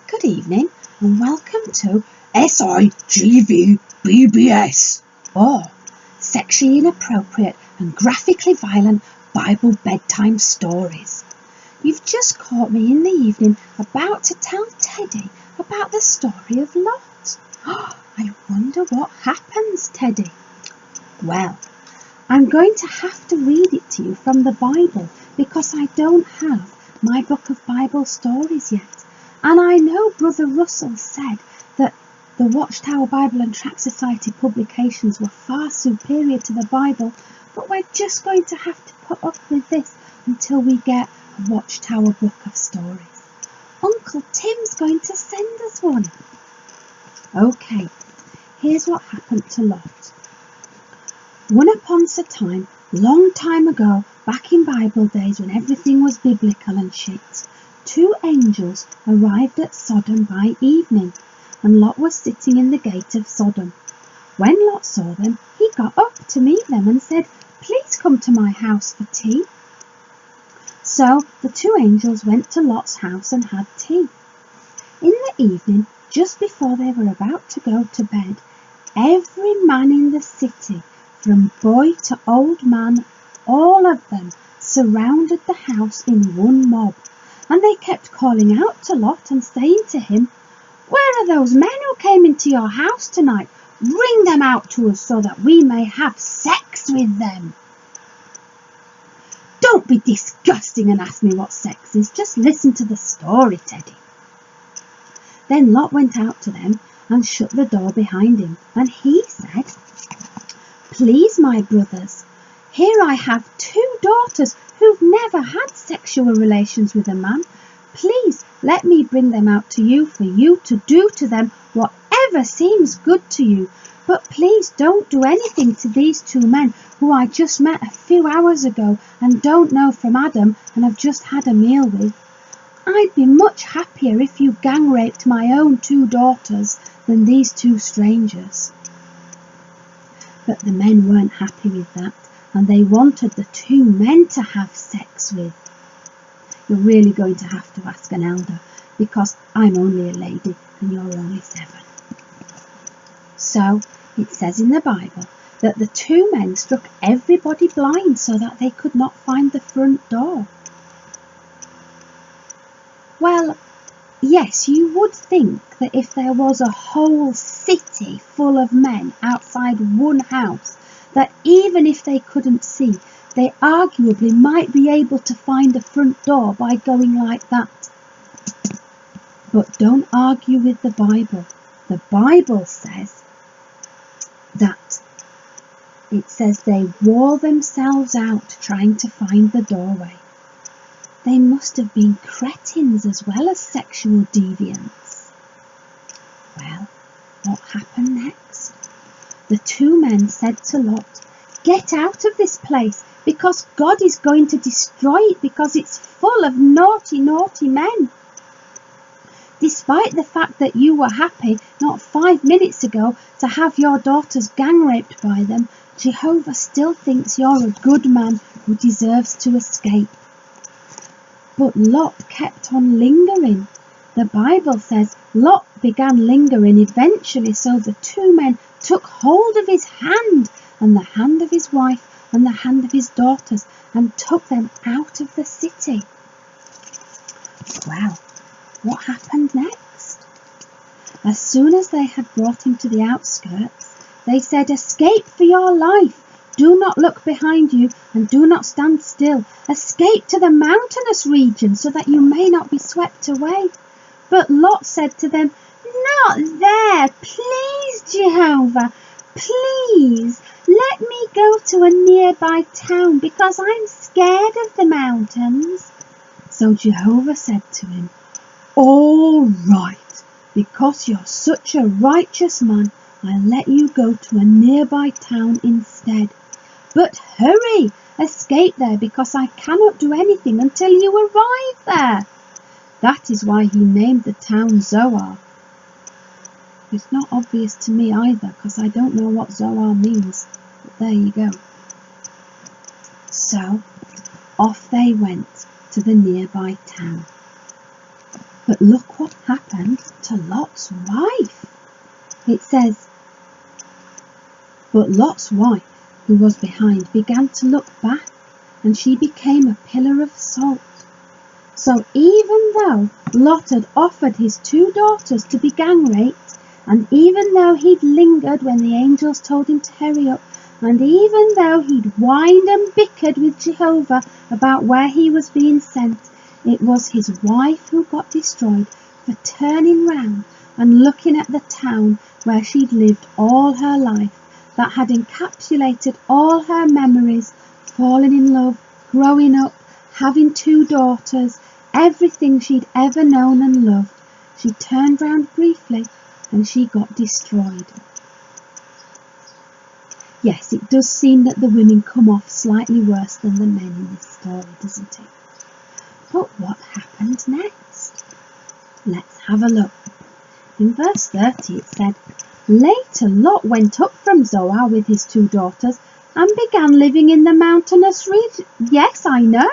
Good evening and welcome to SIGVBBS, or Sexually Inappropriate and Graphically Violent Bible Bedtime Stories. You've just caught me in the evening about to tell Teddy about the story of Lot. I wonder what happens, Teddy. Well, I'm going to have to read it to you from the Bible because I don't have my book of Bible stories yet. And I know Brother Russell said that the Watchtower Bible and Tract Society publications were far superior to the Bible, but we're just going to have to put up with this until we get a Watchtower book of stories. Uncle Tim's going to send us one. Okay, here's what happened to Lot. Once upon a time, long time ago, back in Bible days when everything was biblical and shit, 2 angels arrived at Sodom by evening, and Lot was sitting in the gate of Sodom. When Lot saw them, he got up to meet them and said, "Please come to my house for tea." So the 2 angels went to Lot's house and had tea. In the evening, just before they were about to go to bed, every man in the city, from boy to old man, all of them surrounded the house in one mob. And they kept calling out to Lot and saying to him, "Where are those men who came into your house tonight? Bring them out to us so that we may have sex with them." Don't be disgusting and ask me what sex is. Just listen to the story, Teddy. Then Lot went out to them and shut the door behind him. And he said, "Please, my brothers, here I have 2 daughters who've never had sexual relations with a man. Please let me bring them out to you for you to do to them whatever seems good to you. But please don't do anything to these 2 men who I just met a few hours ago and don't know from Adam and have just had a meal with. I'd be much happier if you gang raped my own 2 daughters than these 2 strangers." But the men weren't happy with that, and they wanted the 2 men to have sex with. You're really going to have to ask an elder, because I'm only a lady and you're only 7. So it says in the Bible that the 2 men struck everybody blind so that they could not find the front door. Well, yes, you would think that if there was a whole city full of men outside one house, that even if they couldn't see, they arguably might be able to find the front door by going like that. But don't argue with the Bible. The Bible says that they wore themselves out trying to find the doorway. They must have been cretins as well as sexual deviants. Well, what happened next? The 2 men said to Lot, "Get out of this place, because God is going to destroy it because it's full of naughty, naughty men. Despite the fact that you were happy not 5 minutes ago to have your daughters gang raped by them, Jehovah still thinks you're a good man who deserves to escape." But Lot kept on lingering. The Bible says Lot began lingering eventually, so the 2 men took hold of his hand and the hand of his wife and the hand of his daughters and took them out of the city. Well, what happened next? As soon as they had brought him to the outskirts, they said, "Escape for your life. Do not look behind you and do not stand still. Escape to the mountainous region so that you may not be swept away." But Lot said to them, "Not there, please, Jehovah. Please, let me go to a nearby town because I'm scared of the mountains." So Jehovah said to him, "All right, because you're such a righteous man, I'll let you go to a nearby town instead. But hurry, escape there because I cannot do anything until you arrive there." That is why he named the town Zoar. It's not obvious to me either because I don't know what Zoar means, but there you go. So off they went to the nearby town. But look what happened to Lot's wife. It says, but Lot's wife, who was behind, began to look back, and she became a pillar of salt. So even though Lot had offered his 2 daughters to be gang raped, and even though he'd lingered when the angels told him to hurry up, and even though he'd whined and bickered with Jehovah about where he was being sent, it was his wife who got destroyed for turning round and looking at the town where she'd lived all her life, that had encapsulated all her memories, falling in love, growing up, having 2 daughters, everything she'd ever known and loved. She turned round briefly and she got destroyed. Yes, it does seem that the women come off slightly worse than the men in this story, doesn't it? But what happened next? Let's have a look. In verse 30 it said, later Lot went up from Zoar with his 2 daughters and began living in the mountainous region. Yes, I know.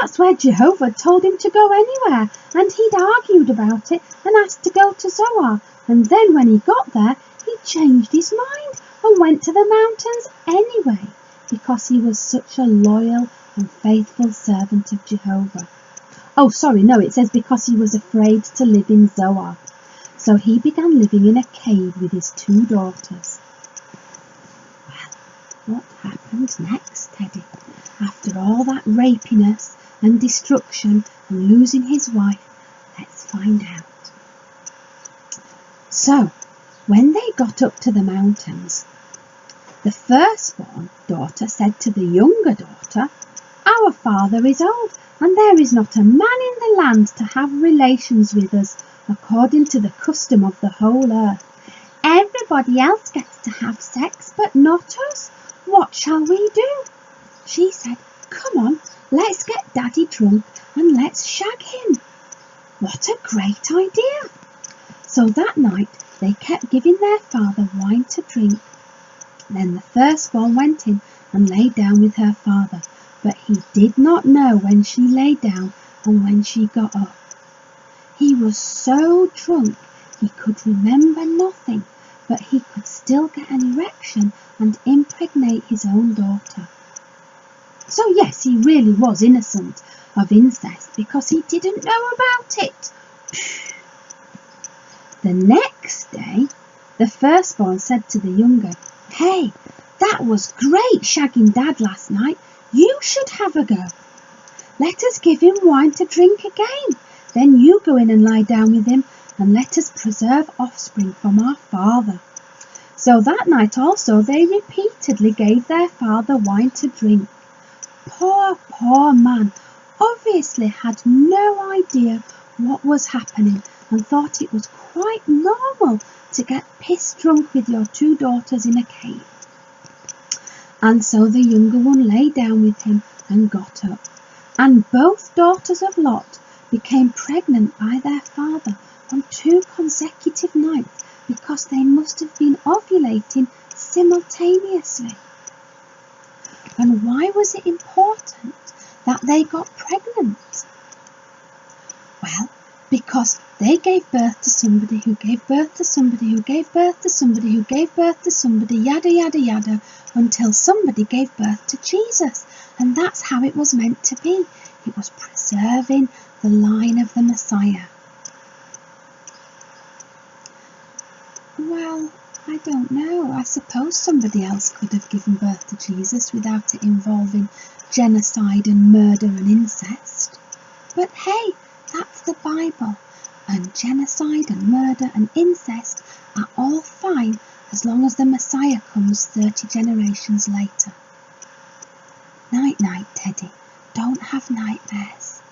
That's where Jehovah told him to go anywhere, and he'd argued about it and asked to go to Zoar. And then when he got there, he changed his mind and went to the mountains anyway, because he was such a loyal and faithful servant of Jehovah. Oh, sorry, no, it says because he was afraid to live in Zoar. So he began living in a cave with his 2 daughters. Well, what happened next, Teddy? After all that rapiness and destruction and losing his wife, let's find out. So, when they got up to the mountains, the firstborn daughter said to the younger daughter, our father is old, and there is not a man in the land to have relations with us, according to the custom of the whole earth. Everybody else gets to have sex, but not us. What shall we do? She said, come on, let's get Daddy drunk and let's shag him. What a great idea! So that night they kept giving their father wine to drink. Then the firstborn went in and lay down with her father, but he did not know when she lay down and when she got up. He was so drunk he could remember nothing, but he could still get an erection and impregnate his own daughter. So yes, he really was innocent of incest because he didn't know about it. The next day, the firstborn said to the younger, hey, that was great shagging Dad last night. You should have a go. Let us give him wine to drink again. Then you go in and lie down with him, and let us preserve offspring from our father. So that night also they repeatedly gave their father wine to drink. Poor man obviously had no idea what was happening and thought it was quite normal to get pissed drunk with your 2 daughters in a cave. And so the younger one lay down with him and got up. And both daughters of Lot became pregnant by their father on 2 consecutive nights because they must have been ovulating simultaneously. And why was it important that they got pregnant? Well, because they gave birth to somebody who gave birth to somebody who gave birth to somebody who gave birth to somebody, yada yada yada, until somebody gave birth to Jesus. And that's how it was meant to be. It was preserving the line of the Messiah. Well, I don't know. I suppose somebody else could have given birth to Jesus without it involving genocide and murder and incest. But hey, that's the Bible, and genocide and murder and incest are all fine as long as the Messiah comes 30 generations later. Night night, Teddy. Don't have nightmares.